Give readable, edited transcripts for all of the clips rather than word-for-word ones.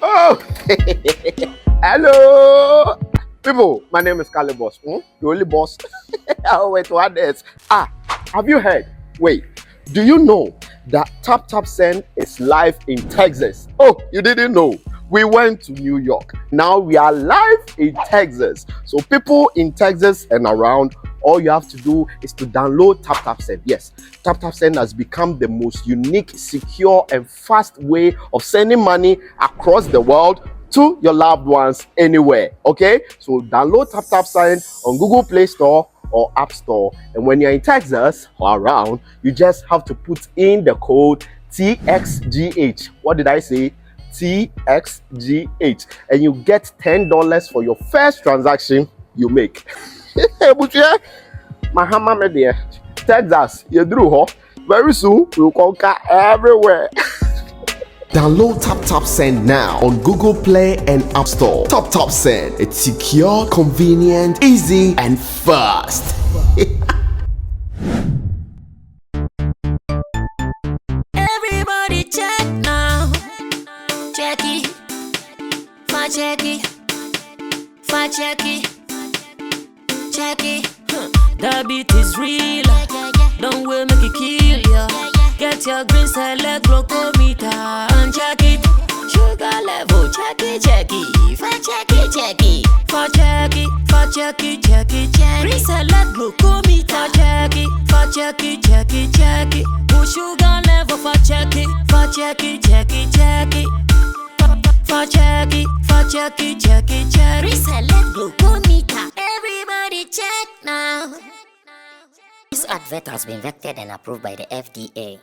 Oh, hello, people. My name is Kale Boss. The only boss. Oh, wait, what else? Have you heard? Wait, do you know that Taptap Send is live in Texas? Oh, you didn't know? We went to New York. Now we are live in Texas. So people in Texas and around, all you have to do is to download Taptap Send. Yes, Taptap Send has become the most unique, secure, and fast way of sending money across the world to your loved ones anywhere. Okay, so download Taptap Send on Google Play Store or App Store, and when you're in Texas or around, you just have to put in the code TXGH. What did I say? TXGH, and you get $10 for your first transaction you make. Mahama media, Texas, you drew, very soon we'll conquer everywhere. Download Taptap Send now on Google Play and App Store. Taptap Send, it's secure, convenient, easy, and fast. Everybody check now. Check it. Fa check it. Fa check it. Check it. The beat is real. Don't will make it kill ya. Get your green select glucometer and check it. Sugar level, check it, check it. Fa check it, check it. Fa check it, fa check it, check it, check it. Green select glucometer, check it. Fa check it, check it, check it. Put sugar level, fa check it. Fa check it, check it, check it. Fa check it, fa check it, check it, check it. Green select glucometer. Everybody check now. This advert has been vetted and approved by the FDA.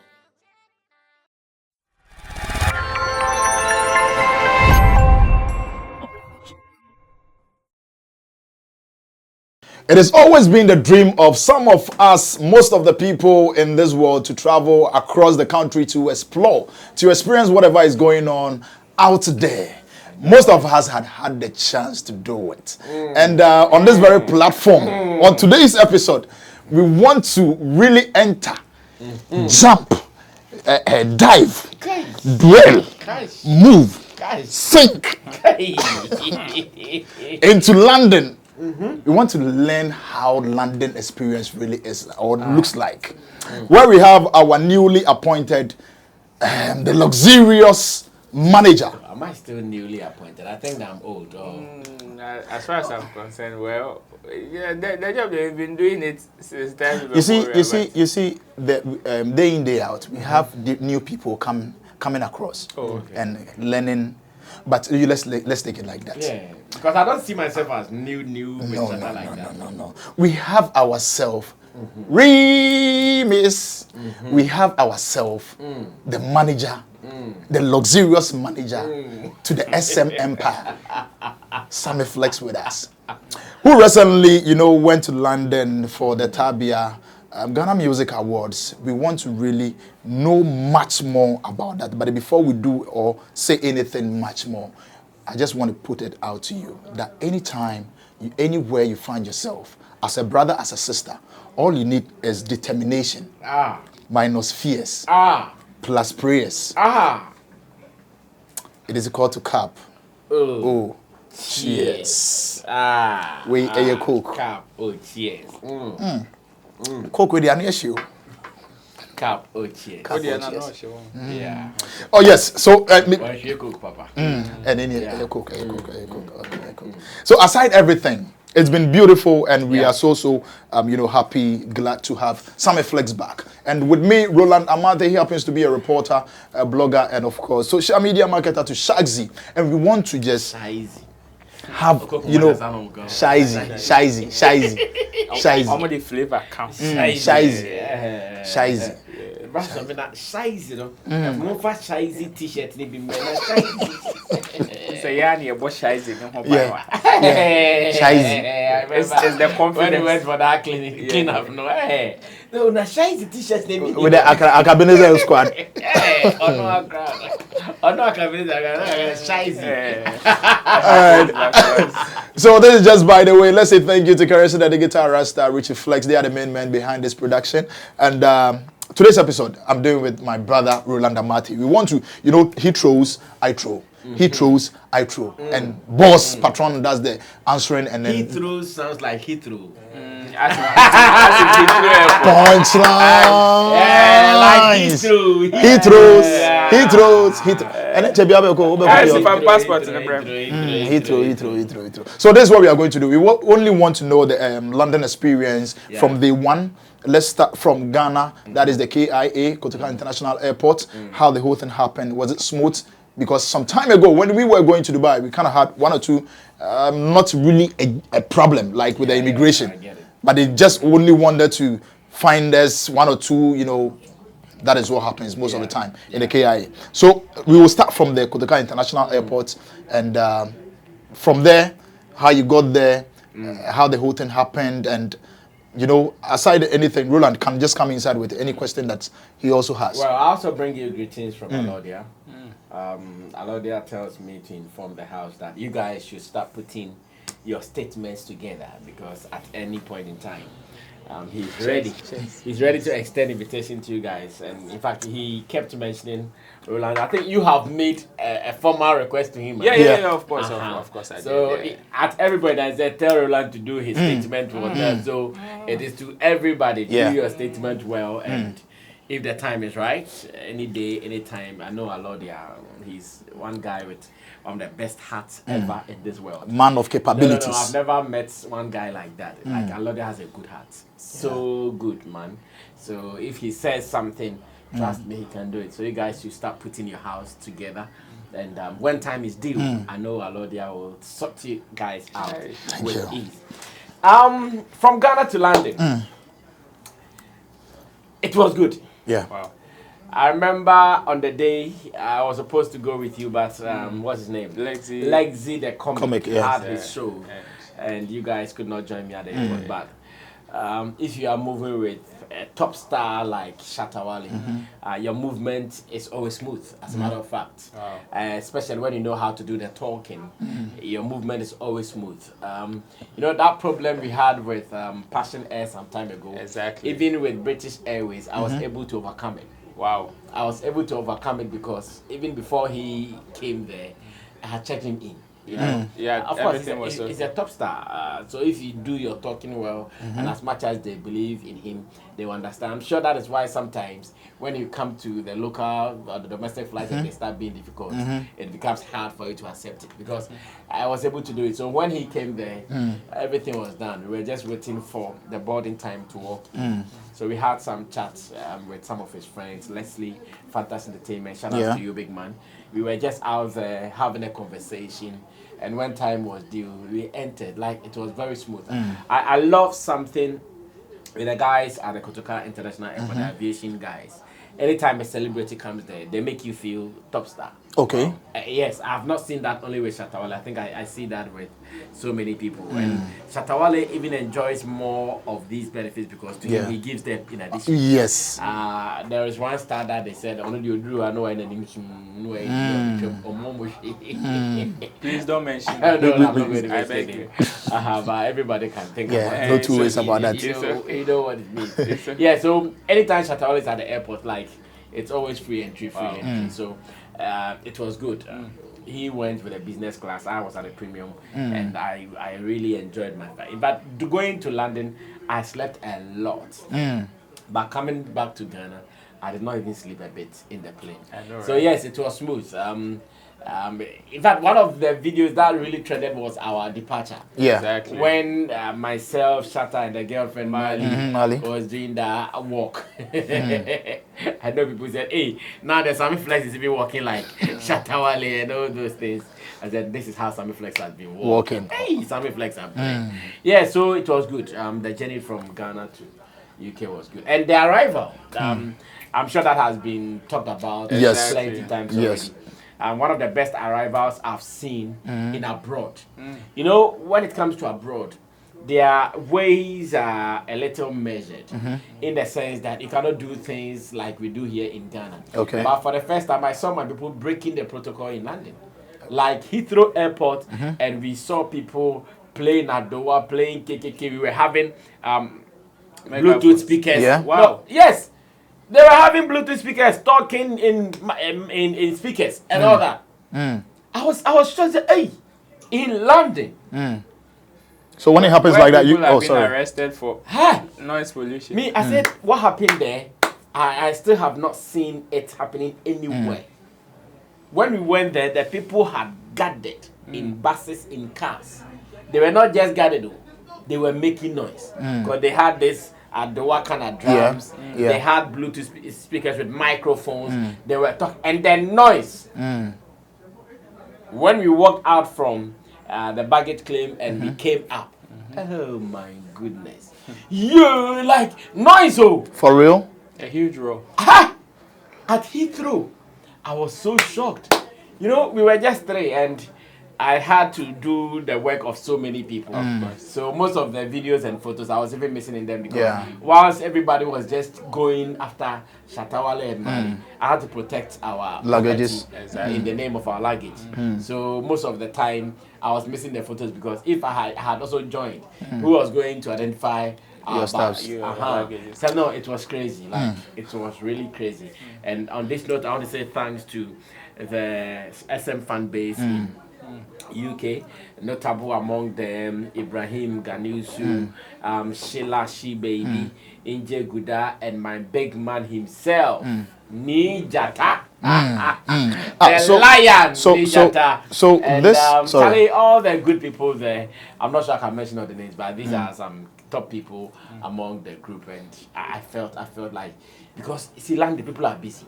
It has always been the dream of some of us, most of the people in this world, to travel across the country to explore, to experience whatever is going on out there. Most of us had the chance to do it. And on this very platform, on today's episode, we want to really enter, jump, dive, dwell, move, sink into London. We want to learn how London experience really is or looks like. Where we have our newly appointed, the luxurious manager. Am I still newly appointed? I think I'm old. As far as I'm concerned, well, yeah, the job they've been doing it since time. You see, the day in day out, we have the new people coming across and learning. But let's take it like that. Yeah, because I don't see myself as new No. We have ourselves, Remis. We have ourselves, the manager, the luxurious manager to the SM Empire, Sammy Flex with us, who recently, went to London for the Tabia Ghana Music Awards. We want to really know much more about that. But before we do or say anything much more, I just want to put it out to you that anytime, anywhere you find yourself, as a brother, as a sister, all you need is determination minus fears plus prayers. It is equal to cap. Oh, cheers. We a coke. Cap. Oh, cheers. Coke with the issue. Cap. Oh, cheers. Yeah. Oh yes. So Coke, Papa. And then a coke. So aside everything, it's been beautiful, and we are so happy, glad to have Sammy Flex back. And with me, Roland Amante. He happens to be a reporter, a blogger, and of course, social media marketer to Shagzy. And we want to just have shizy. How many flavor counts? Shizy. Something that shizy, more for shizy t-shirt, maybe more Say yani about shizy. Shizy. It's the confidence. Went for that clean up. No, na shizy t-shirt maybe with the Akabeneza squad. So this is just by the way. Let's say thank you to Carissa, the guitar Rasta, Richie Flex. They are the main men behind this production. And today's episode, I'm doing with my brother Roland Amati. We want to, he throws, I throw. He throws, I throw. And boss, patron does the answering and then... He throws sounds like he threw. Punchline. Like he threw. He throws. And then passport in the brain. he throw. So this is what we are going to do. We only want to know the London experience from day one. Let's start from Ghana. That is the KIA, Kotoka International Airport. How the whole thing happened. Was it smooth? Because some time ago, when we were going to Dubai, we kind of had one or two, not really a problem, like with the immigration. I get it. But they just only wanted to find us one or two, you know. That is what happens most of the time in the KIA. So we will start from the Kotoka International Airport, and from there, how you got there, how the whole thing happened, and you know, aside anything, Roland can just come inside with any question that he also has. Well, I also bring you greetings from Alodia. Alodia tells me to inform the house that you guys should start putting your statements together, because at any point in time, he's ready. He's ready to extend invitation to you guys. And in fact, he kept mentioning Roland. I think you have made a formal request to him. Yeah, of course, of course I did. So at everybody, I said, tell Roland to do his statement for them. So it is to everybody, do your statement well. And if the time is right, any day, any time, I know Alodia, he's one guy with one of the best hats ever in this world. Man of capabilities. No, I've never met one guy like that. Like Alodia has a good heart. So good, man. So if he says something, trust me, he can do it. So you guys should start putting your house together. And when time is due, I know Alodia will sort you guys out with ease. From Ghana to London, it was good. Yeah. Wow. I remember on the day I was supposed to go with you, but what's his name? Lexi the comic had his show, and you guys could not join me at the airport. But if you are moving with a top star like Shatta, Wale, your movement is always smooth, as a matter of fact. Wow. Especially when you know how to do the talking, your movement is always smooth. You know, that problem we had with Passion Air some time ago, Exactly. even with British Airways, I was able to overcome it. Wow. I was able to overcome it because even before he came there, I had checked him in. You know? Yeah, Of course, everything was he's a top star. So if you do your talking well, and as much as they believe in him, they will understand. I'm sure that is why sometimes when you come to the local or the domestic flights and they start being difficult, it becomes hard for you to accept it, because I was able to do it. So when he came there, everything was done. We were just waiting for the boarding time to walk in. So we had some chats with some of his friends, Leslie, Fantastic Entertainment, shout out to you, big man. We were just out there having a conversation, and when time was due, we entered. Like, it was very smooth. I love something with the guys at the Kotoka International Airport, the aviation guys. Anytime a celebrity comes there, they make you feel top star. Okay. Yes, I've not seen that only with Shatta Wale. I think I see that with so many people. And Shatta Wale even enjoys more of these benefits because to him, he gives them in addition. Yes. There is one star that they said, only you do, I know, Please don't mention no, that. I'm not going to I mention beg it. you. But everybody can think about it. No two ways about that. You know what it means. Yeah, so anytime Shatta Wale is at the airport, like, it's always free entry. So it was good. He went with a business class. I was at a premium, and I really enjoyed my time. But going to London, I slept a lot. But coming back to Ghana, I did not even sleep a bit in the plane. I know, So right? yes, it was smooth. In fact, one of the videos that really trended was our departure. Yeah. Exactly. When myself, Shatta, and the girlfriend Mali was doing that walk. I know people said, hey, now the Sammy Flex is even walking like Shatta Wale and all those things. I said, this is how Sammy Flex has been walking. Hey, Sammy Flex has been. Yeah, so it was good. The journey from Ghana to UK was good. And the arrival, I'm sure that has been talked about plenty times already. One of the best arrivals I've seen in abroad. You know, when it comes to abroad, their ways are a little measured in the sense that you cannot do things like we do here in Ghana. Okay. But for the first time, I saw my people breaking the protocol in London. Like Heathrow Airport, and we saw people playing Adowa, playing KKK. We were having Bluetooth speakers. Yeah. Wow. No, yes. They were having Bluetooth speakers talking in speakers and all that. I was just hey, in London. So when it happens Where like that, you people have been sorry. arrested for Huh? noise pollution. Me, I said what happened there. I still have not seen it happening anywhere. When we went there, the people had gathered in buses, in cars. They were not just gathered, though. They were making noise because they had this Adowa kind of drums. Yeah. They had Bluetooth speakers with microphones. They were talking, and then noise. When we walked out from the baggage claim and we came up, oh my goodness, you like noise, oh. For real? A huge row. At Heathrow, I was so shocked. You know, we were just three, and I had to do the work of so many people. So most of the videos and photos, I was even missing in them because whilst everybody was just going after Shatta, Wale and Mali, I had to protect our Luggages. property, in the name of our luggage. So most of the time, I was missing the photos because if I had also joined, who was going to identify Your stuffs. So no, it was crazy. Like it was really crazy. And on this note, I want to say thanks to the SM fan base in UK, notable among them Ibrahim Ganiusu, Sheila She Baby, Inje Guda, and my big man himself, Nijata. The lion, Nijata. So and, this, Charlie, all the good people there. I'm not sure I can mention all the names, but these are some top people among the group, and I felt like, because you see, land the people are busy,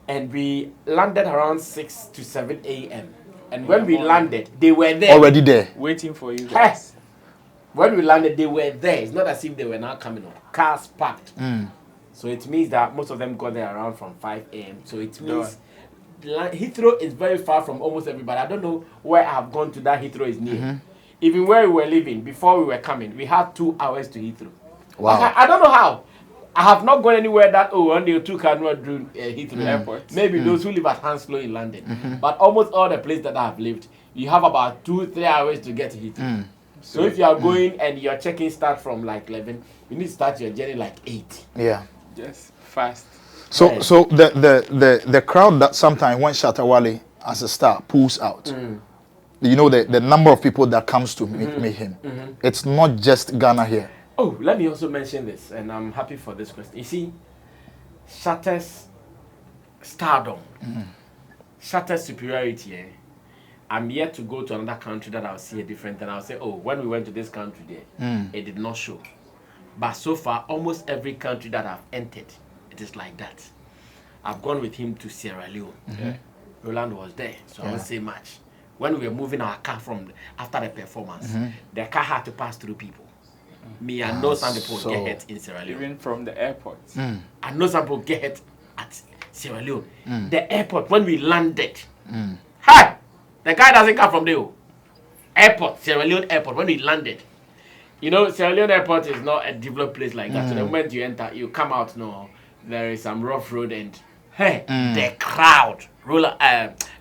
and we landed around 6 to 7 a.m. And when we landed, they were there already there. Waiting for you guys. Yes. When we landed, they were there. It's not as if they were now coming up. Cars packed. So it means that most of them got there around from 5 a.m. So it means Heathrow is very far from almost everybody. I don't know where I have gone to that Heathrow is near. Even where we were living, before we were coming, we had 2 hours to Heathrow. Wow. I don't know how. I have not gone anywhere that, one day or two cannot do Heathrow Airport. Maybe those who live at Hounslow in London. But almost all the places that I have lived, you have about 2-3 hours to get to Heathrow. So if you are going and your check-in start from like 11, you need to start your journey like 8. Yeah. Just fast. So the crowd that sometimes when Shatta Wale as a star pulls out, you know the number of people that comes to meet him. It's not just Ghana here. Oh, let me also mention this, and I'm happy for this question. You see, Shatta's stardom, Shatta's superiority, I'm yet to go to another country that I'll see a different, and I'll say, oh, when we went to this country there, it did not show. But so far, almost every country that I've entered, it is like that. I've gone with him to Sierra Leone. Roland was there, so I won't say much. When we were moving our car after the performance, the car had to pass through people. Me, I know some people get hurt in Sierra Leone. Even from the airport. I know some people get hurt at Sierra Leone. The airport, when we landed, hi, the guy doesn't come from there. Airport, Sierra Leone airport, when we landed. You know, Sierra Leone airport is not a developed place like that. So the moment you enter, you come out, there is some rough road, and hey, the crowd,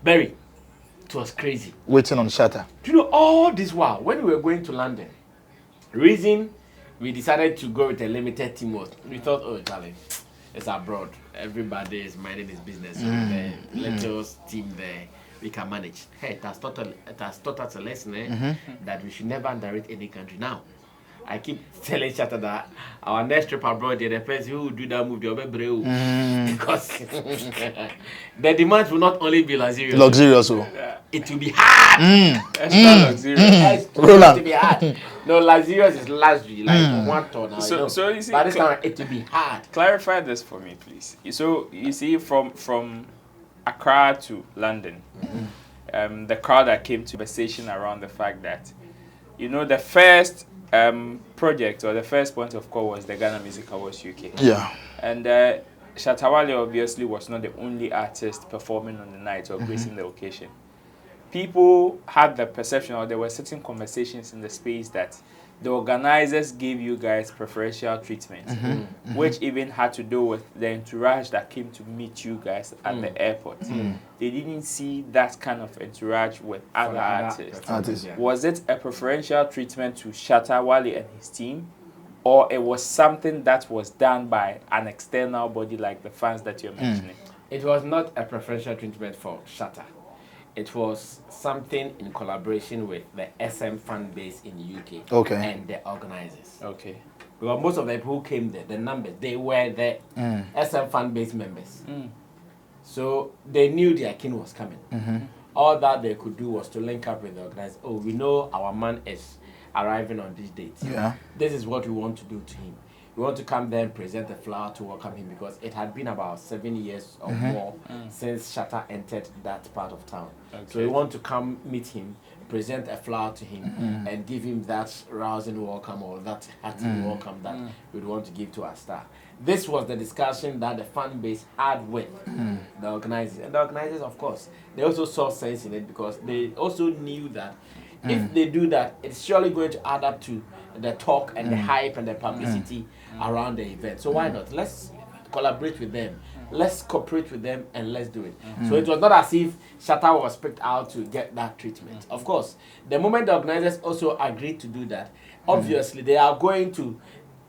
Berry, it was crazy. Waiting on Shatta. Do you know all this while, when we were going to London, reason we decided to go with a limited team was, we thought, oh, Charlie, it's abroad. Everybody is minding his business. Let us team there. We can manage. Hey, it has taught us a lesson that we should never underrate any country. Now, I keep telling Shatta that our next trip abroad, the person who will do that move, they'll be brave. Because the demands will not only be luxurious. It will be hard. Extra luxurious. Roland. It will be hard. No, luxurious is luxury, like 1 ton. So you see, but this time it will be hard. Clarify this for me, please. So you see, from Accra to London, the crowd that came to the conversation around the fact that, the first project or the first point of call was the Ghana Music Awards UK. Yeah. And Shatta Wale obviously was not the only artist performing on the night or gracing the occasion. People had the perception, or there were certain conversations in the space, that the organizers gave you guys preferential treatment, which even had to do with the entourage that came to meet you guys at the airport. They didn't see that kind of entourage with other artists. Was it a preferential treatment to Shatta Wale and his team, or it was something that was done by an external body like the fans that you're mentioning? It was not a preferential treatment for Shatta. it was something in collaboration with the SM fan base in the UK. Okay. And the organizers. Okay. Because most of the people who came there, the numbers, they were the SM fan base members. So they knew their king was coming. All that they could do was to link up with the organizers. Oh, we know our man is arriving on this date. Yeah. This is what we want to do to him. We want to come there and present a flower to welcome him because it had been about 7 years or more since Shatta entered that part of town. So we want to come meet him, present a flower to him, and give him that rousing welcome or that hearty welcome that we'd want to give to our star. This was the discussion that the fan base had with the organizers. And the organizers, of course, they also saw sense in it because they also knew that if they do that, it's surely going to add up to the talk and the hype and the publicity around the event. So why not? Let's collaborate with them. Let's cooperate with them and let's do it. So it was not as if Shatta was picked out to get that treatment. Of course, the moment the organizers also agreed to do that, obviously they are going to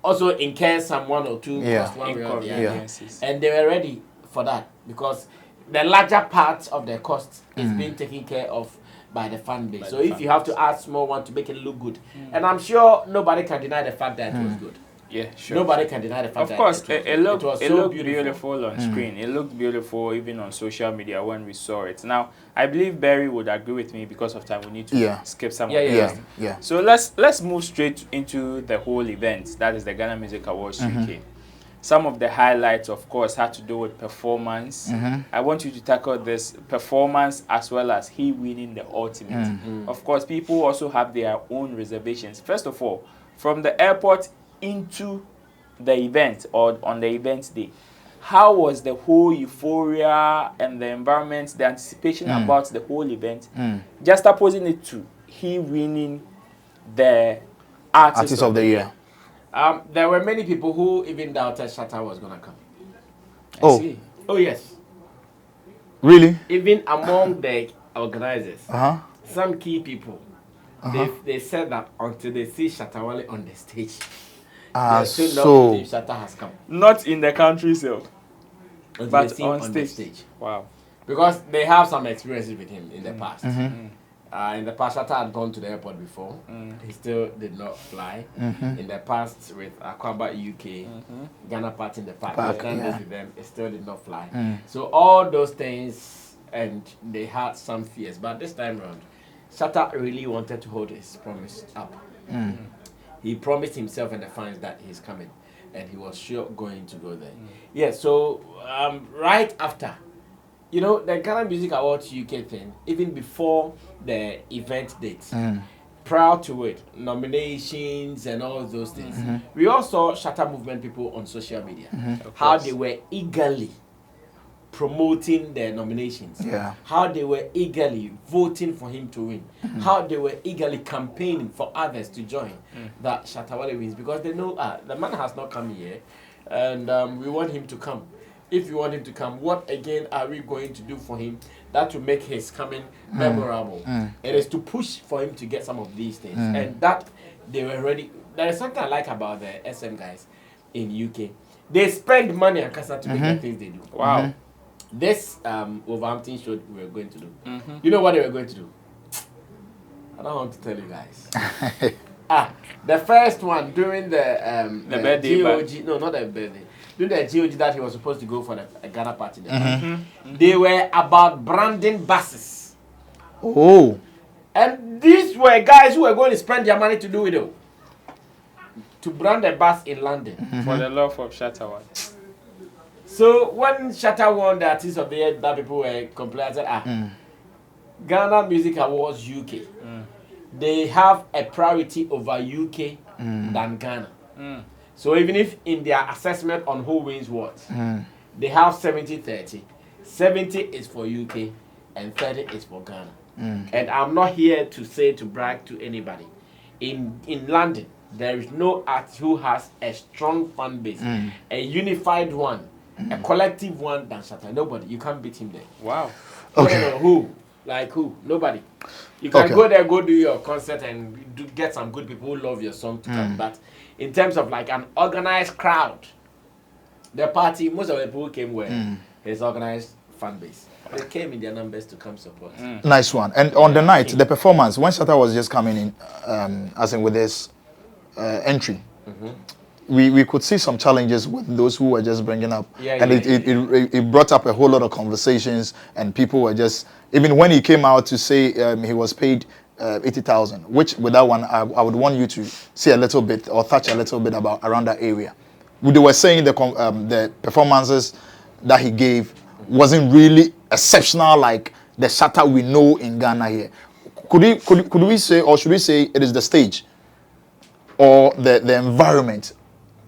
also incur some 1 or 2 costs one way or the other. And they were ready for that because the larger part of the cost is being taken care of by the fan base. So if you have to add small one to make it look good, and I'm sure nobody can deny the fact that it was good. Yeah, sure. Nobody can deny the fact Of that course, it looked so beautiful on screen. It looked beautiful even on social media when we saw it. Now, I believe Barry would agree with me because of time. We need to skip some of this. So let's move straight into the whole event. That is the Ghana Music Awards UK. Some of the highlights, of course, had to do with performance. I want you to tackle this performance as well as he winning the ultimate. Of course, people also have their own reservations. First of all, from the airport into the event or on the event day, how was the whole euphoria and the environment, the anticipation about the whole event, just opposing it to he winning the artist of the year? There were many people who even doubted Shatta was going to come. Oh. See. Oh, yes. Really? Even among the organizers, some key people, they said that until they see Shatta Wale on the stage, they still not believe Shatta has come. Not in the country itself, but on the stage. Wow. Because they have some experiences with him in the past. In the past, Shatta had gone to the airport before. He still did not fly. In the past, with Aquaba UK, Ghana Party in the park, with them, it still did not fly. So all those things, and they had some fears. But this time around, Shatta really wanted to hold his promise up. He promised himself and the fans that he's coming, and he was sure going to go there. Yeah, so right after, you know, the Ghana Music Awards UK thing, even before the event date, prior to it, nominations and all those things, we all saw Shatta Movement people on social media, how they were eagerly promoting their nominations, how they were eagerly voting for him to win, how they were eagerly campaigning for others to join that Shatta Wale wins, because they know the man has not come here and we want him to come. If you want him to come, what again are we going to do for him that will make his coming memorable? It is to push for him to get some of these things, and that they were ready. There is something I like about the SM guys in UK. They spend money on Casa to make the things they do. Wow. This Wolverhampton show we were going to do. You know what they were going to do? I don't want to tell you guys. The first one during the birthday GOG, no, not the birthday. During the GOG that he was supposed to go for the Ghana party. They were about branding buses. Oh. And these were guys who were going to spend their money to do it. To brand a bus in London. For the love of Shatta Wale. So when Shatta won the Artist of the Year, that people were complaining, said, Ghana Music Awards UK, they have a priority over UK than Ghana. So even if in their assessment on who wins what, they have 70-30. 70 is for UK and 30 is for Ghana. And I'm not here to brag to anybody. In London, there is no artist who has a strong fan base, a unified one, a collective one than Shatta. Nobody. You can't beat him there. Wow. Okay. No, who? Like who? Nobody. You can go there, go do your concert and get some good people who love your song to come. But in terms of like an organized crowd, the party, most of the people who came were his organized fan base. They came in their numbers to come support. Nice one. And on the night, the performance, when Shatta was just coming in, as in with his entry, we could see some challenges with those who were just bringing up. It brought up a whole lot of conversations, and people were just, even when he came out to say he was paid 80,000, which with that one, I would want you to see a little bit or touch a little bit about around that area. They were saying the performances that he gave wasn't really exceptional like the Shatta we know in Ghana here. Could we say, or should we say it is the stage or the environment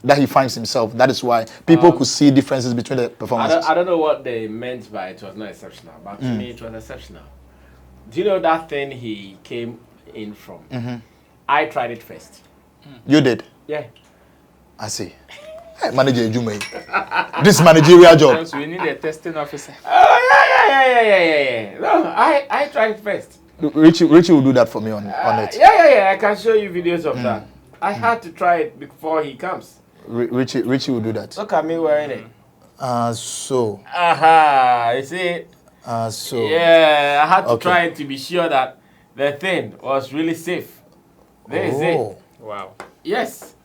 that he finds himself? That is why people could see differences between the performances. I don't know what they meant by it was not exceptional, but to me it was exceptional. Do you know that thing he came in from? I tried it first. You did? Yeah. I see. Hey, Manager Jume. This managerial job. So we need a testing officer. Oh, yeah. No, I tried it first. Richie will do that for me on it. Yeah. I can show you videos of that. I had to try it before he comes. Richie will do that. Look at me wearing it. So. You see? So. Yeah, I had to try it to be sure that the thing was really safe. There is it. Wow. Yes.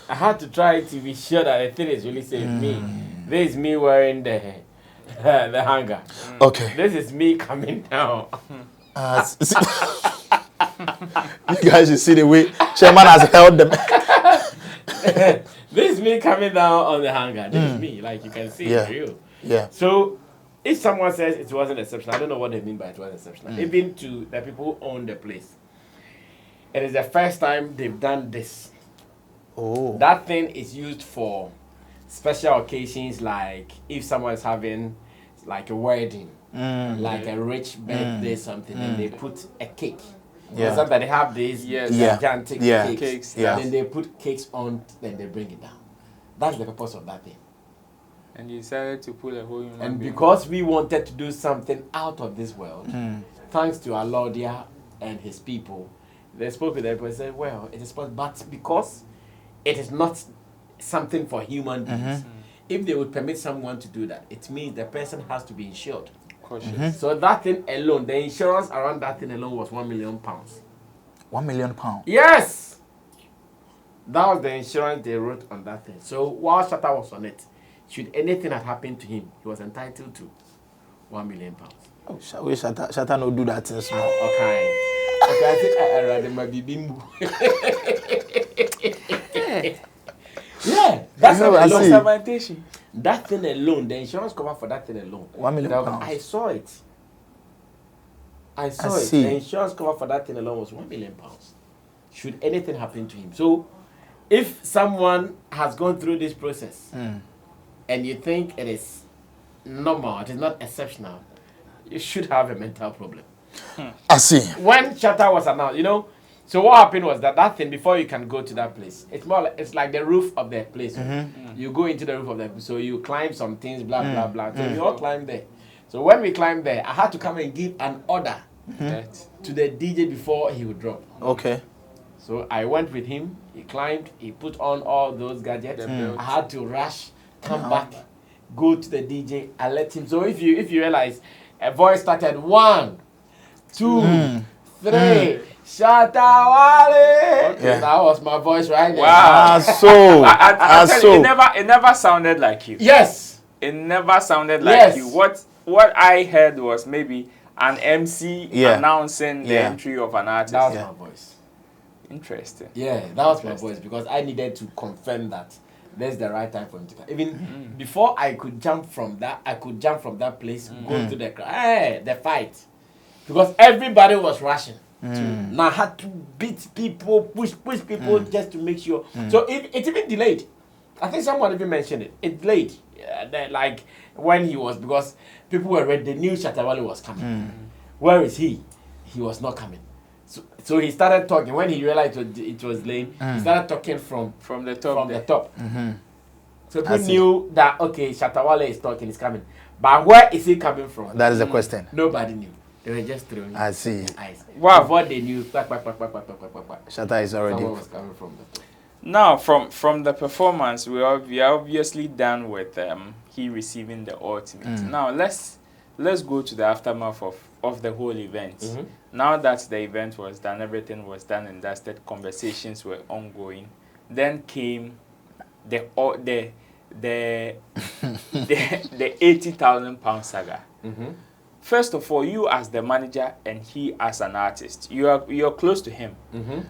I had to try it to be sure that the thing is really safe. This is me wearing the hanger. Okay. This is me coming down. You guys should see the way Chairman has held them. This is me coming down on the hanger. This is me. Like you can see it's real. Yeah. So if someone says it wasn't exceptional, I don't know what they mean by it was exceptional. Even to the people who own the place. It is the first time they've done this. Oh. That thing is used for special occasions, like if someone is having like a wedding, like a rich birthday, something, and they put a cake. Yeah. Sometimes they have these gigantic cakes. Yeah. Then they put cakes on, then they bring it down. That's the purpose of that thing. And you decided to pull a whole human And being. because we wanted to do something out of this world, thanks to our Lord and his people, they spoke with them and said, well, it is possible, but because it is not something for human beings, if they would permit someone to do that, it means the person has to be insured. Cautious. So that thing alone, the insurance around that thing alone was £1 million. £1 million. Yes! That was the insurance they wrote on that thing. So while Shatta was on it, should anything have happened to him, he was entitled to £1 million. Oh, Shatta no do that thing small. Okay. I think I rather my bimbo. Yeah, that's Conservation. that thing alone, the insurance cover for that thing alone. £1 million. I saw it. I saw I it. see. The insurance cover for that thing alone was £1 million. Should anything happen to him. So if someone has gone through this process and you think it is normal, it is not exceptional, you should have a mental problem. I see. When Shatta was announced, so what happened was that thing, before you can go to that place, it's like the roof of the place. You go into the roof of the place, so you climb some things, blah, blah, blah. So we all climbed there. So when we climbed there, I had to come and give an order to the DJ before he would drop. Okay. So I went with him, he climbed, he put on all those gadgets. I had to rush, come back, go to the DJ, and let him. So if you realize, a voice started 1, 2, 3. Shatta Wale. Yeah. That was my voice right there. Wow. I tell you, it never sounded like you. Yes. It never sounded like you. What I heard was maybe an MC announcing the entry of an artist. That was my voice. Interesting. Yeah, that was my voice because I needed to confirm that there's the right time for him to come. Even before I could jump from that, place, go to the crowd. Hey, the fight. Because everybody was rushing. Now I had to beat people, push people just to make sure. So it even delayed. I think someone even mentioned it. It delayed. Like when he was, because people were ready. They knew Shatta Wale was coming. Where is he? He was not coming. So he started talking. When he realized it was late, he started talking from the top. So people knew that, okay, Shatta Wale is talking, he's coming. But where is he coming from? That is the question. Nobody knew. They were just throwing I see. eyes. Wow. Before they knew, Shatta is already. someone was coming from the top. Now, from the performance, we are obviously done with he receiving the ultimate. Now let's let's go to the aftermath of the whole event. Now that the event was done, everything was done and dusted, conversations were ongoing. Then came the the 80,000 pound saga. First of all, you as the manager and he as an artist, you're close to him.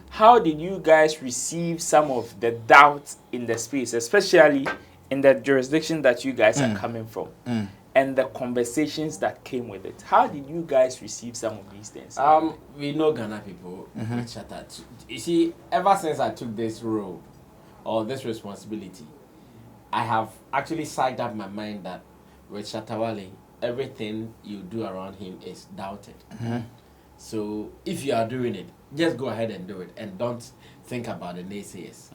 How did you guys receive some of the doubts in the space, especially in the jurisdiction that you guys are coming from, and the conversations that came with it? How did you guys receive some of these things? We know Ghana people with Shatta. You see, ever since I took this role or this responsibility, I have actually psyched up my mind that with Shatta Wale, everything you do around him is doubted. So if you are doing it, just go ahead and do it and don't think about the naysayers.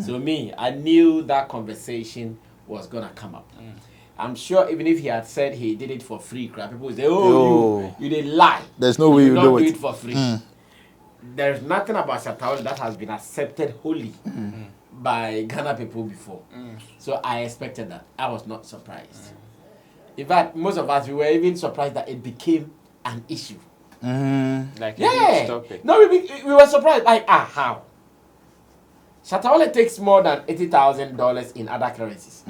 So me, I knew that conversation was gonna come up. I'm sure even if he had said he did it for free, people would say, oh, you did lie. There's no way you don't do do it it for free. There's nothing about Shatta Wale that has been accepted wholly by Ghana people before. So I expected that. I was not surprised. In fact, most of us, we were even surprised that it became an issue. Like, you didn't stop it. No, we were surprised. Like, how? Shatta Wale takes more than $80,000 in other currencies.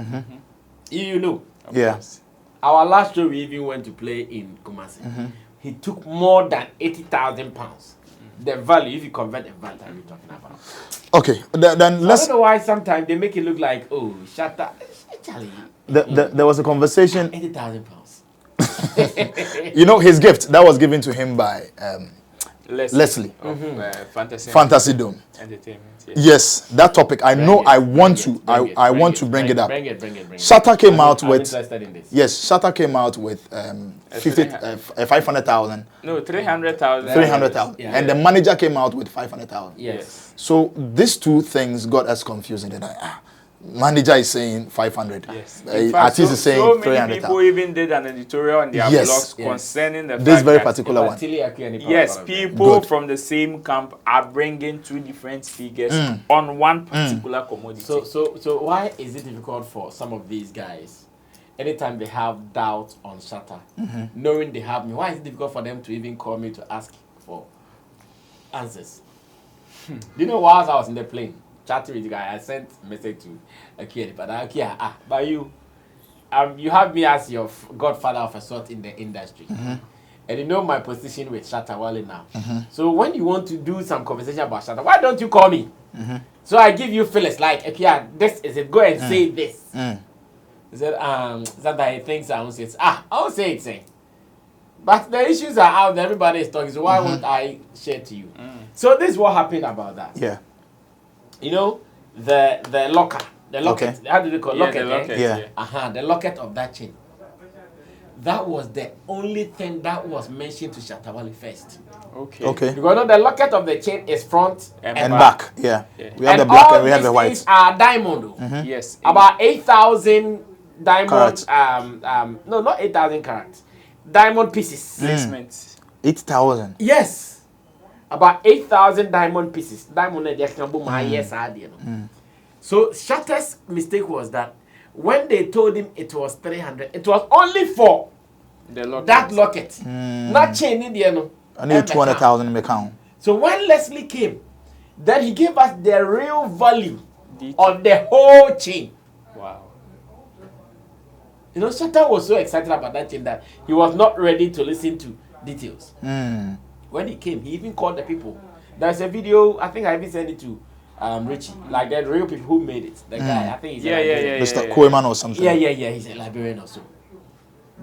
You know. Of Yeah. course. Our last show, we even went to play in Kumasi. He took more than 80,000 pounds. The value, if you convert the value, that we're talking about. Okay, then I let's. don't know why sometimes they make it look like, oh, Shatta, Charlie, There was a conversation. 80,000 pounds. You know, his gift that was given to him by Leslie. Of, Fantasy Dome. Entertainment. Yes, that topic. I know. I want to bring it up. Bring it. Shatta came out I'm with. interested in this. Yes, Shatta came out with 500,000. No, 300,000. 300,000. Yeah. And the manager came out with 500,000. Yes. So these two things got us confused. And manager is saying 500. Yes. In fact, Artist is saying so many 300,000. people even did an editorial on their Yes. blogs Yes. concerning the This fact very that, particular one. yes, people Good. from the same camp are bringing two different figures on one particular commodity. So why is it difficult for some of these guys, anytime they have doubts on Shatta, knowing they have me, why is it difficult for them to even call me to ask for answers? Do you know, whilst I was in the plane chatting with the guy, I sent a message to Akiya, but Akiya, but you have me as your godfather of a sort in the industry. And you know my position with Shatta Wale now. So when you want to do some conversation about Shatta, why don't you call me? So I give you feelings like, Akiya, this is it, go and say this. He said, that he thinks I won't say it. I won't say it, say. But the issues are out there, everybody is talking, so why won't I share to you? So this is what happened about that. Yeah. You know, the locker, the locket, Okay. how do they call yeah, locket? the locket, Yeah. The locket of that chain. That was the only thing that was mentioned to Shatta Wale first. Okay. Okay. Because no, the locket of the chain is front And And back. back. Yeah. Yeah. We have the and black all and we have the these white. things are diamond. Though. Yes. About 8,000 diamond. Carats. No, not 8,000 carats. Diamond pieces. placement. 8,000. Yes. About 8,000 diamond pieces. Diamond they can boom my yes idea. So Shatta's mistake was that when they told him it was 300, it was only for The locket. that locket. Not chain in the end. I need 200,000 in my account. So when Leslie came, then he gave us the real value Detail. of the whole chain. Wow. You know, Shatta was so excited about that chain that he was not ready to listen to details. When he came, he even called the people. There's a video, I think I even sent it to Richie, like the real people who made it. The guy, I think he's a Liberian. Mr. Koeman or something. Yeah, he's a Liberian also.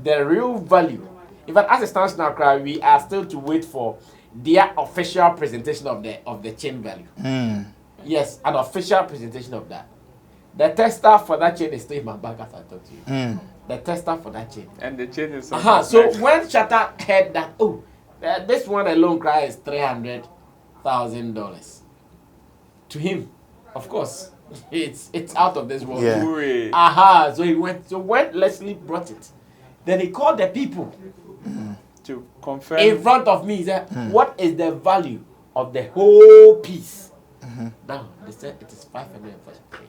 The real value. In fact, as it stands now, we are still to wait for their official presentation of the chain value. Yes, an official presentation of that. The tester for that chain is still in my bag as I talk to you. The tester for that chain. And the chain is So nice. when Shatta heard that, this one alone is $300,000 to him, of course, it's out of this world. Yeah. Hooray. So he went. So when Leslie brought it, then he called the people To confirm. in front of me. He said, "What is the value of the whole piece?" Now they said it is 543.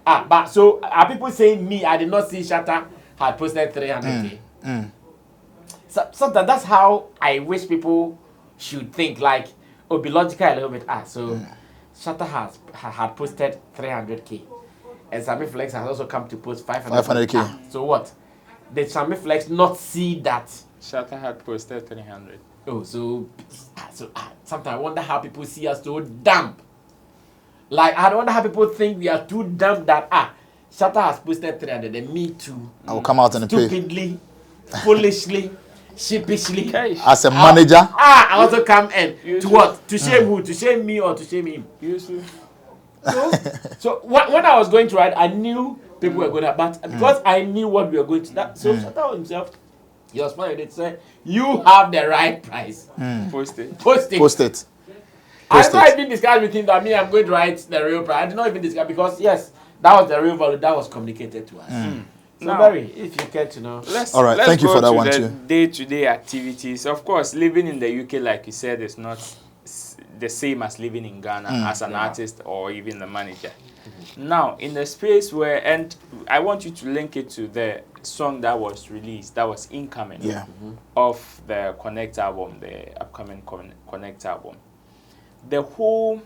But so are people saying me? I did not see Shatta had posted 300K. sometimes that's how I wish people should think, like, or be logical a little bit. So Shatta had posted 300k, and Sammy Flex has also come to post 500k. So what? Did Sammy Flex not see that? Shatta had posted 300. Oh, so sometimes I wonder how people see us so damp. Like, I wonder how people think we are too damp that Shatta has posted 300, and me too. I will come out and pay. Stupidly, foolishly, sheepishly. As a manager. I also come in to what? To shame who? To shame me or to shame him? So when I was going to write, I knew people were going to, but because I knew what we were going to, so Shatta himself, he was fine. They said, you have the right price. Post it. Post it. I did not even discuss with him that I'm going to write the real price. I did not even discuss, because yes, that was the real value that was communicated to us. So Now, Barry, if you care to know. All right, thank you for that one too. Day-to-day activities. Of course, living in the UK, like you said, is not the same as living in Ghana as an artist or even the manager. Now, in the space where, and I want you to link it to the song that was released, that was incoming of the Connect album, the upcoming Connect album. The whole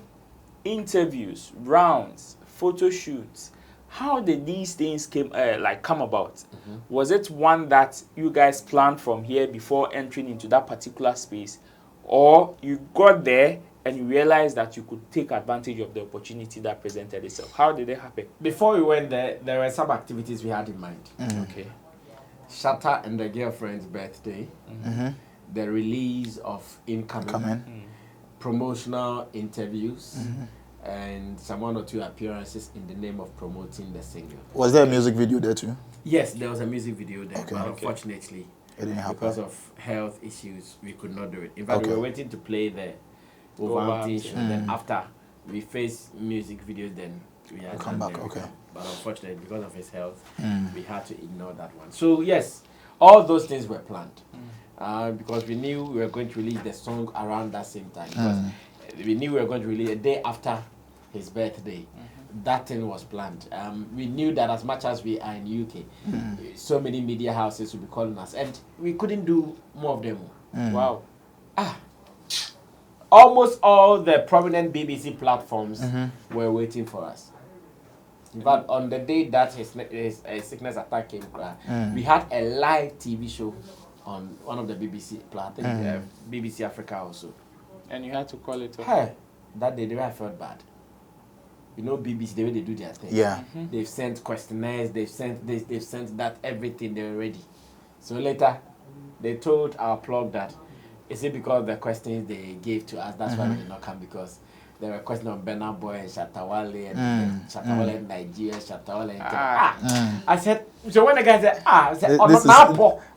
interviews, rounds, photo shoots, how did these things come about? Was it one that you guys planned from here before entering into that particular space, or you got there and you realized that you could take advantage of the opportunity that presented itself? How did it happen? Before we went there were some activities we had in mind. Okay. Shatta and the girlfriend's birthday, the release of incoming. Promotional interviews, and some 1 or 2 appearances in the name of promoting the single. Was there a music video there too? Yes, there was a music video there, Okay. but unfortunately, It didn't happen. because of health issues, we could not do it. In fact, we were waiting to play the Wolverhampton show. Then after we faced music videos, then we had come back. Okay. But unfortunately, because of his health, we had to ignore that one. So yes, all those things were planned. Because we knew we were going to release the song around that same time. Because we knew we were going to release a day after his birthday. That thing was planned. We knew that as much as we are in UK, so many media houses would be calling us, and we couldn't do more of them. Wow. Almost all the prominent BBC platforms were waiting for us. In fact, on the day that his sickness attack came, we had a live TV show on one of the BBC platforms, BBC Africa also. And you had to call it off. Hey, that day, the way I felt bad. You know, BBC, the way they do their thing. Yeah. They've sent questionnaires, they've sent this, they've sent that, everything, they were ready. So later, they told our plug that, is it because the questions they gave to us, that's why we did not come, because there were questions on Burna Boy and Shatta Wale and Shatta Wale in Nigeria, Shatta Wale in Kenya. I said, so when the guy said, I said,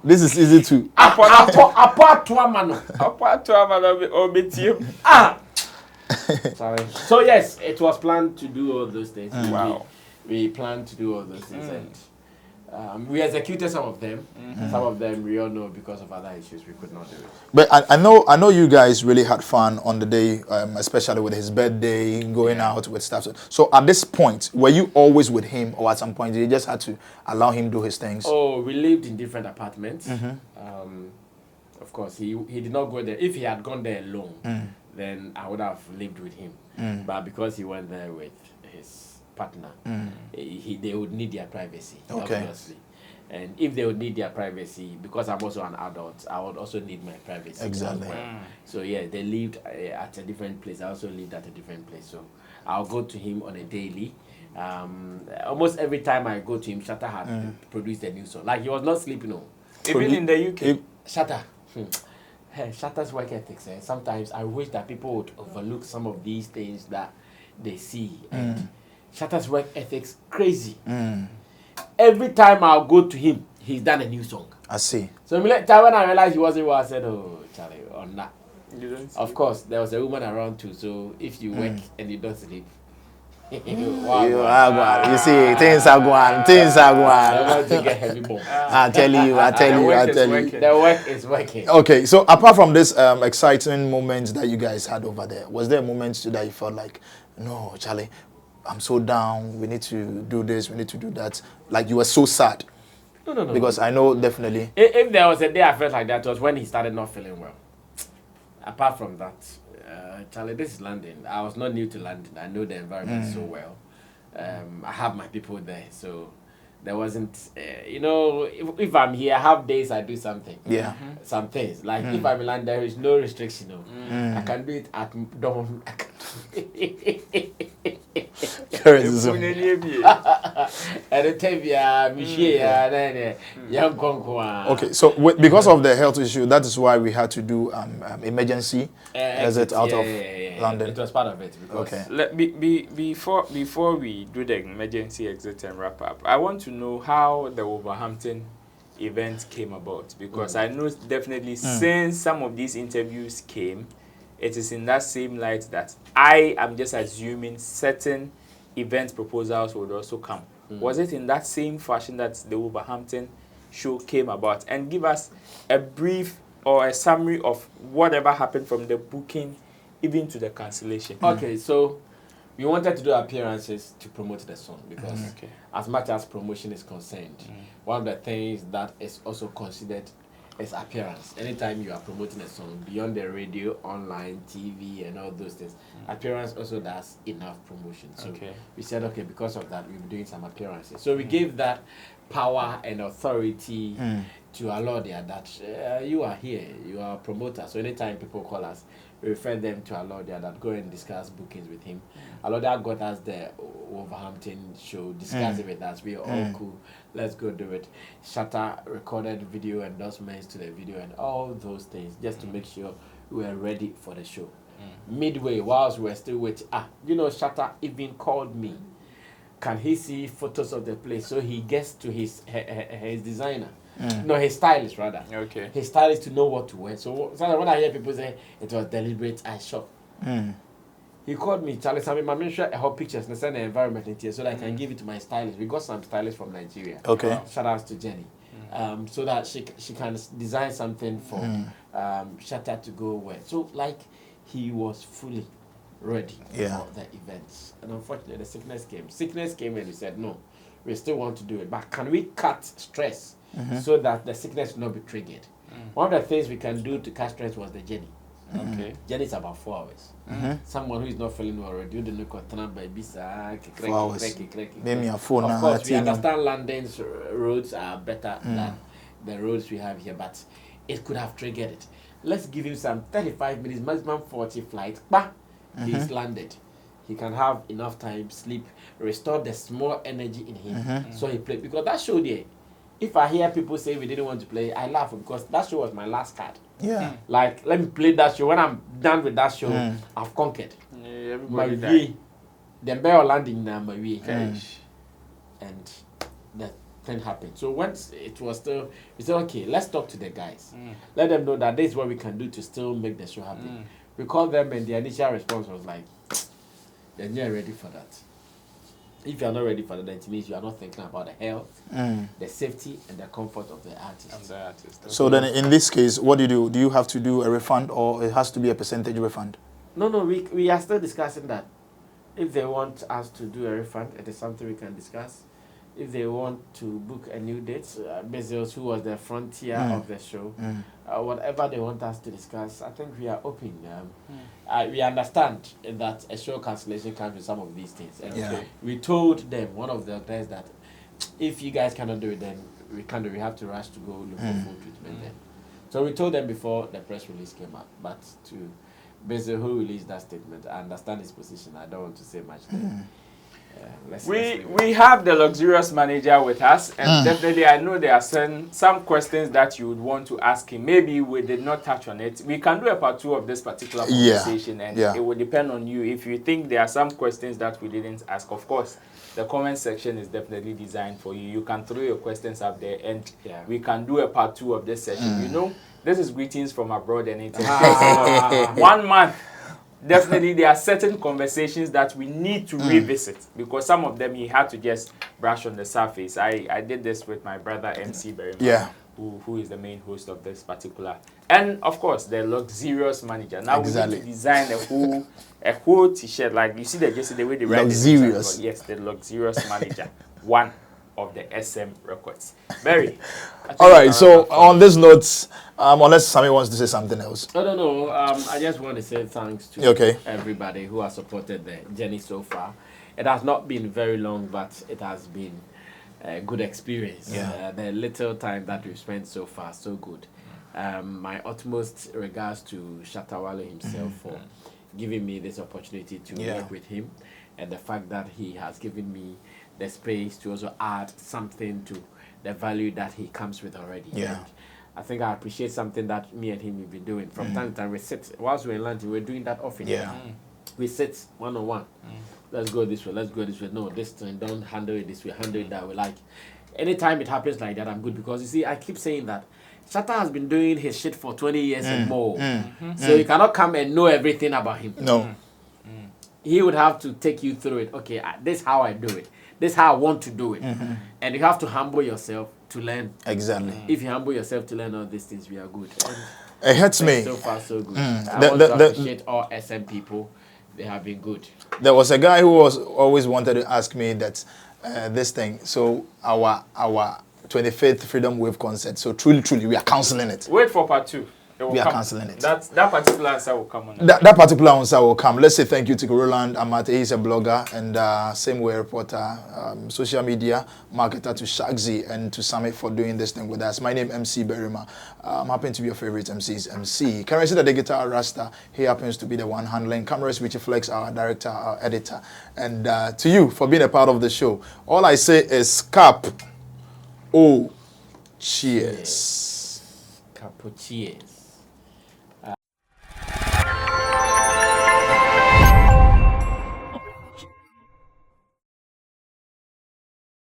this is easy to. Sorry. So yes, it was planned to do all those things. Wow. We planned to do all those things, and we executed some of them. Some of them we all know because of other issues we could not do it. But I know you guys really had fun on the day, especially with his birthday, going out with stuff. So at this point, were you always with him, or at some point you just had to allow him do his things? Oh, we lived in different apartments. Of course, he did not go there. If he had gone there alone, then I would have lived with him. But because he went there with his partner, they would need their privacy, obviously. And if they would need their privacy, because I'm also an adult, I would also need my privacy. Exactly. So yeah, they lived at a different place. I also lived at a different place. So I'll go to him on a daily. Almost every time I go to him, Shatta had produced a new song. Like, he was not sleeping. Even in the UK. Shatta. Hey, Shatta's work ethics. Sometimes I wish that people would overlook some of these things that they see. And Shatta's work ethics, crazy. Every time I'll go to him, he's done a new song. I see. So when I realized he wasn't well, I said, oh, Charlie, on that. Of course, there was a woman around too, so if you work and you don't sleep, you see, things are going. To get heavy bomb. I tell you. The work is working. Okay, so apart from this exciting moments that you guys had over there, was there moments too that you felt like, no, Charlie, I'm so down, we need to do this, we need to do that, like you were so sad? No. Because I know definitely. If there was a day I felt like that, was when he started not feeling well. Apart from that, Charlie, this is London. I was not new to London. I know the environment so well. I have my people there, so there wasn't, if I'm here, I have days I do something. Yeah. Some things. Like if I'm in London, there is no restriction. I can do it at dawn. Tourism. Okay, so because of the health issue, that is why we had to do emergency exit out of London. It was part of it. Because Okay. Before we do the emergency exit and wrap up, I want to know how the Wolverhampton event came about, because I know definitely since some of these interviews came, it is in that same light that I am just assuming certain event proposals would also come. Was it in that same fashion that the Wolverhampton show came about? And give us a brief or a summary of whatever happened from the booking even to the cancellation. Okay, so we wanted to do appearances to promote the song, because as much as promotion is concerned, one of the things that is also considered is appearance. Anytime you are promoting a song beyond the radio, online, TV, and all those things, appearance also does enough promotion. So we said, okay, because of that, we'll be doing some appearances. So we gave that power and authority to Alodia that you are here, you are a promoter. So anytime people call us, we refer them to Alodia that go and discuss bookings with him. Alodia got us the Wolverhampton show, discuss it with us. We are all cool. Let's go do it. Shatta recorded video endorsements to the video and all those things just to make sure we were ready for the show. Midway, whilst we were still waiting, Shatta even called me. Can he see photos of the place? So he gets to his designer. No, his stylist rather. Okay. His stylist to know what to wear. So when I hear people say it was deliberate, I shock. He called me, Charlie Sammy, I'm sure I have pictures and send the environment in here so that I can give it to my stylist. We got some stylists from Nigeria. Okay. Shout out to Jenny. So that she can design something for Shatta to go wear. So like he was fully ready for the events. And unfortunately the sickness came. Sickness came and we said, no, we still want to do it. But can we cut stress so that the sickness will not be triggered? One of the things we can do to cut stress was the journey. Okay. Journey is about 4 hours. Someone who is not feeling well already, you don't know what 4 hours. Maybe a phone. Of course, we understand London's roads are better than the roads we have here, but it could have triggered it. Let's give him some 35 minutes, maximum 40 flights. He's landed. He can have enough time, sleep, restore the small energy in him. So he played. Because that show there, if I hear people say we didn't want to play, I laugh because that show was my last card. Yeah. Like, let me play that show. When I'm done with that show, I've conquered. Everybody My died. way. The bear landing now, my way. And that thing happened. So once it was still, we said, okay, let's talk to the guys. Let them know that this is what we can do to still make the show happen. We called them and the initial response was like, then you're ready for that. If you're not ready for that, it means you are not thinking about the health, the safety, and the comfort of the artist. So then in this case, what do you do? Do you have to do a refund or it has to be a percentage refund? No, we are still discussing that. If they want us to do a refund, it is something we can discuss. If they want to book a new date, Bezos, who was the frontier of the show, whatever they want us to discuss, I think we are open. We understand that a show cancellation comes with some of these things. And we told them, one of the guys, that if you guys cannot do it, then we can't do it. We have to rush to go look for full treatment then. So we told them before the press release came out. But to Bezos, who released that statement, I understand his position. I don't want to say much there. We have the luxurious manager with us, and definitely I know there are some questions that you would want to ask him. Maybe we did not touch on it. We can do a part 2 of this particular conversation, and it will depend on you. If you think there are some questions that we didn't ask, of course, the comment section is definitely designed for you. You can throw your questions up there, and we can do a part 2 of this session. You know, this is greetings from abroad, and it's 1 month. Definitely, there are certain conversations that we need to revisit because some of them he had to just brush on the surface. I did this with my brother MC Berryman, who is the main host of this particular, and of course the luxurious manager. Now we need to design a whole T-shirt, like you see the way they write luxurious. Yes, the luxurious manager. 1. of the SM records. Mary. All right. So on this note, unless Sammy wants to say something else. No. I just want to say thanks to everybody who has supported the journey so far. It has not been very long, but it has been a good experience. Yeah. The little time that we've spent so far, so good. My utmost regards to Shatta Wale himself for giving me this opportunity to work with him, and the fact that he has given me the space to also add something to the value that he comes with already. Yeah. And I think I appreciate something that me and him have been doing. From time to time, we sit, whilst we're in London, we're doing that often. Yeah. We sit one-on-one. Let's go this way, let's go this way. No, this thing, don't handle it this way, handle it that way. Like, anytime it happens like that, I'm good. Because, you see, I keep saying that Shatta has been doing his shit for 20 years and more. So you cannot come and know everything about him. No. He would have to take you through it. Okay, this is how I do it. This is how I want to do it. And you have to humble yourself to learn. Exactly. If you humble yourself to learn all these things, we are good. And It hurts me. so far, so good. I want to appreciate all SM people. They have been good. There was a guy who was always wanted to ask me that this thing. So our 25th Freedom Wave concert. So truly, we are cancelling it. Wait for part 2. We are cancelling it. That particular answer will come on. That particular answer will come. Let's say thank you to Roland Amate. He's a blogger and same way reporter, social media marketer, to Shagzi and to Sammy for doing this thing with us. My name is MC Berima. I'm happy to be your favorite MC's MC. Currency the guitar Rasta. He happens to be the one handling cameras, which Flex, our director, our editor. And to you for being a part of the show. All I say is cap. Oh, cheers. Capo cheers.